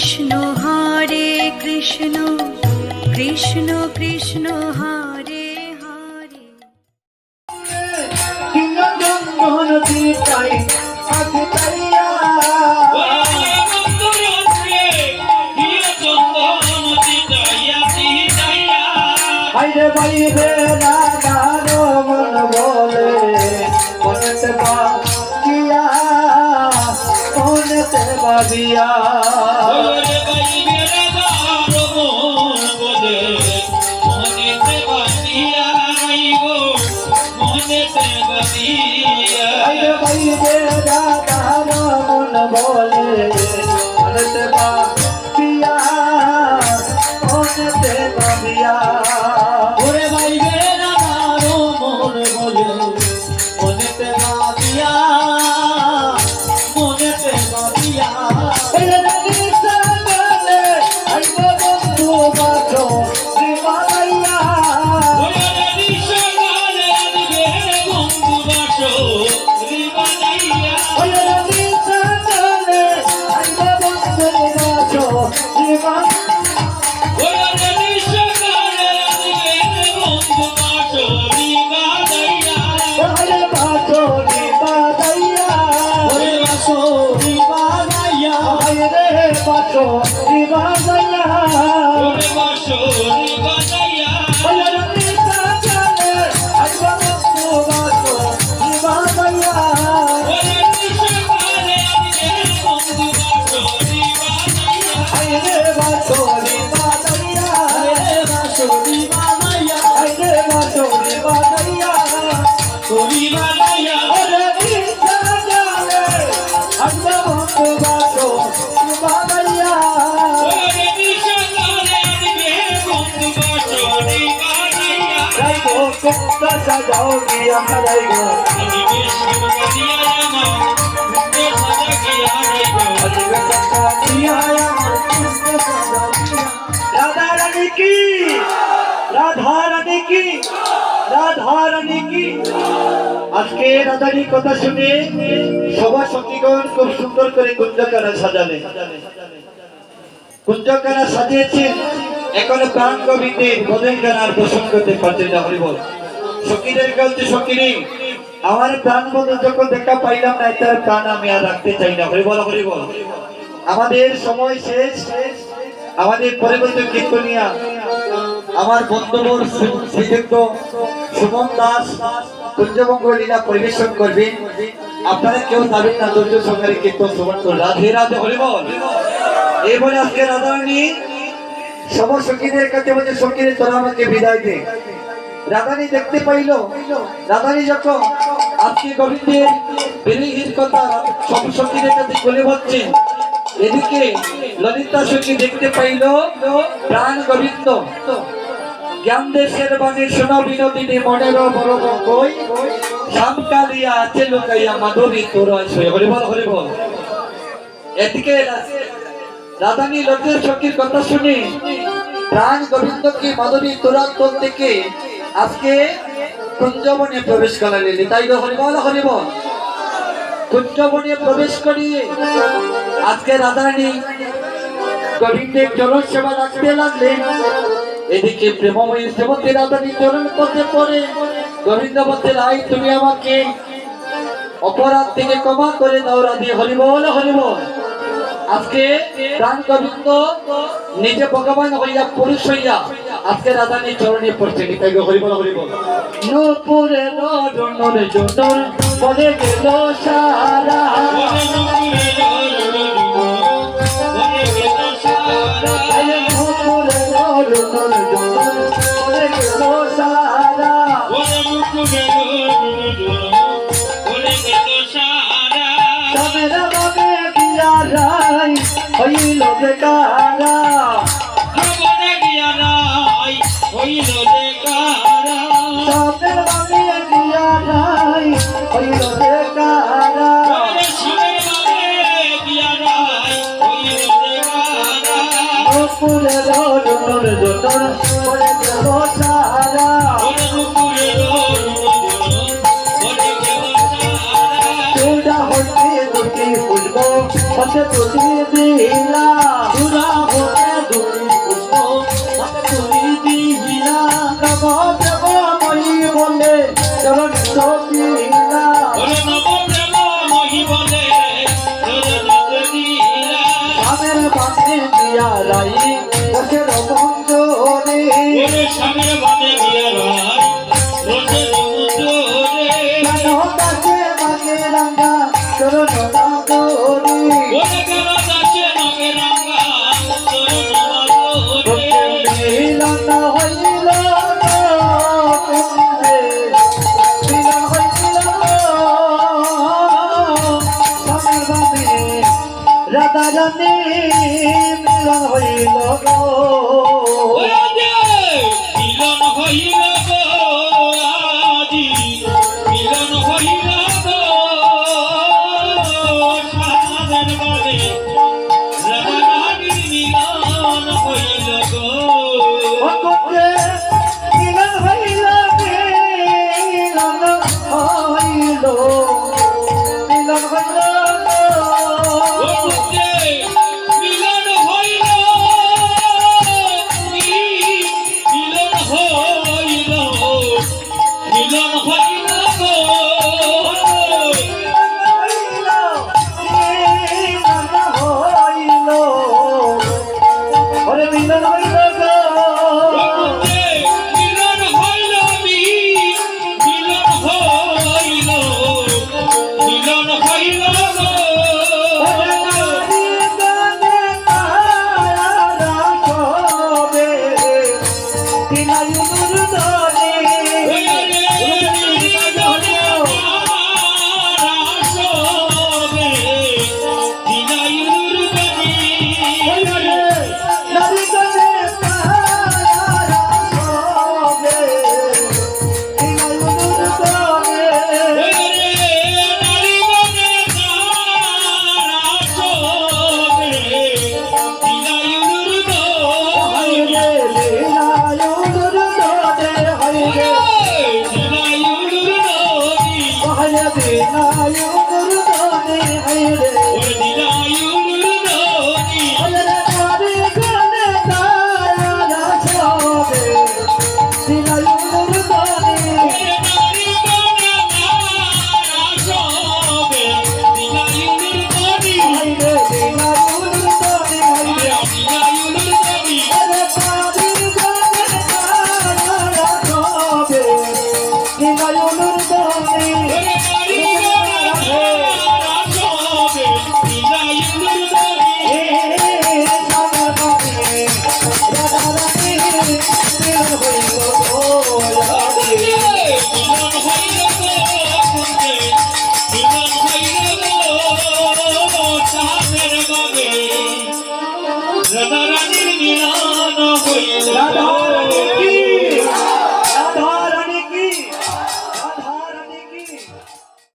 কৃষ্ণ হরে কৃষ্ণ কৃষ্ণ কৃষ্ণ হরে হরে। বাইরে বাইরে রাধার মন বলে মনেতে বাবিয়া মনেতে বাবিয়া বাইরে বাইরে রাধার মন বলে মনেতে বাবিয়া মনেতে বাবিয়া ওরে বাইরে রাধার মন বলে মনেতে বাবিয়া মনেতে বাবিয়া রাধা রানী কি রাধা রানী কি রাধা রানী কি। আজকে রাধারীর কথা শুনে সবার সঙ্গীগণ খুব সুন্দর করে কুঞ্জকারা সাজালে কুঞ্জকারা সাজিয়েছেন। এখন প্রাণ গোবিন্দের ভজন গানার দর্শন করতে পারছেন না। হরিবল সখীদের কাছে সখীরে আমার প্রাণ বন্ধু যখন দেখা পাইলাম না তার প্রাণ আমি আর রাখতে চাই না। হরিবল হরিবল আমাদের সময় শেষ। আমাদের পরবর্তী কীর্তনিয়া আমার বন্ধুবর শ্রীযুক্ত সুমন দাস কুঞ্জবঙ্গ লীলা পরিবেশন করবেন। আপনারা কেউ যাবেন না, ধৈর্য সহকারে কীর্তন শ্রবণ করুন। রাধে রাধে হরিবল। এই বলে আজকে রাধারানী সব সখীদের কাছে বলছে সখীরে তোরা আমাকে বিদায় দে। রাধারানী দেখতে পাইল রাধারানী যখন আজকে গোবিন্দের বিরোহীর কথা সব সখীদের কাছে বলে বলছেন, এদিকে ললিতা সখী দেখতে পাইল প্রাণ গোবিন্দ জ্ঞান দেশের বাণী শোনা বিনোদিনী মনের বড় কই শ্যামকালিয়া আছে লুকাইয়া মাধবী তোর হরিবল হরিবল। এদিকে রাধারানী ললিতা সখীর কথা শুনে প্রাণ গোবিন্দকে মাধবী তোরান্তর থেকে আজকে কুঞ্জবনে প্রবেশ করালেন। তাই তো হরিবল হরিবল। কুঞ্জবনে প্রবেশ করিয়ে আজকে রাধারানী গোবিন্দের চরণ সেবা রাখতে লাগলেন। এদিকে প্রেমময়ী শ্রীমতী রাধারানী চরণ পথে পড়ে গোবিন্দ বলতে আই তুমি আমাকে অপরাধ থেকে ক্ষমা করে দাও রাধে। হরিবল হরিবল। আজকে প্রাণ গোবিন্দ নিজে ভগবান হইয়া পুরুষ হইয়া আজকে রাধারানীর চরণে পড়ছে। তাই হরিবল হরিবল। নূপুরে নরে জোনর বলে গেল সারা হইল বেকারা হইল বেকারা সামনের বামে দিয়া নাই হইল বেকারা ফুলের জোটর জোটর পড়ে গেল সারা চূড়া হইতে দুটি ফুলব হাতে তুলি দিলা পুরা হতে দুই পুষ্প হাতে তুলি দিলা নব দেব মই বলে চরণ সকিলা ওরে নব প্রেম মহি বলে চরণ সকিলা সামের বাঁধে দিয়া রাই রসের বন্ধরে ওরে স্বামীর বানে দিয়া রাই রসের বন্ধরে কানো কাছে মাকে রঙ্গা চরণ নাগরে ওরে কেন যাচ্ছে নাকে রাঙ্গা চরণ বাজরে মিলন হইল কুঞ্জে মিলন হইল সামের বাঁধে রাধা রানী মিলন হইল গো ওরে যে মিলন হইল গো আজি মিলন হইল গো সাদের বাদে রাধা রানীর মিলন হইল গো অকুঞ্জে মিলন হইল মিলন হইল মিলন হইল ওরে মিলন হইল মিলন হইল মিলন হইল গো ওরে মিলন হইল গো ওরে মিলন হইল মিলন হইল মিলন হইল গো ওরে নারী গানে তারা সবে দিনায়ুর দলে নারী গানে তারা সবে দিনায়ুর দলে হাইরে দিনায়ুর দলে হাইরে হাইরে দিনায়ুর দলে হাইরে হাইরে নারী গানে তারা সবে দিনায়ুর দলে হাইরে দিনায়ুর দলে হাইরে আরে নারী গানে তারা সবে দিনায়ুর দলে রাধা রানীর মিলন হইল রাধা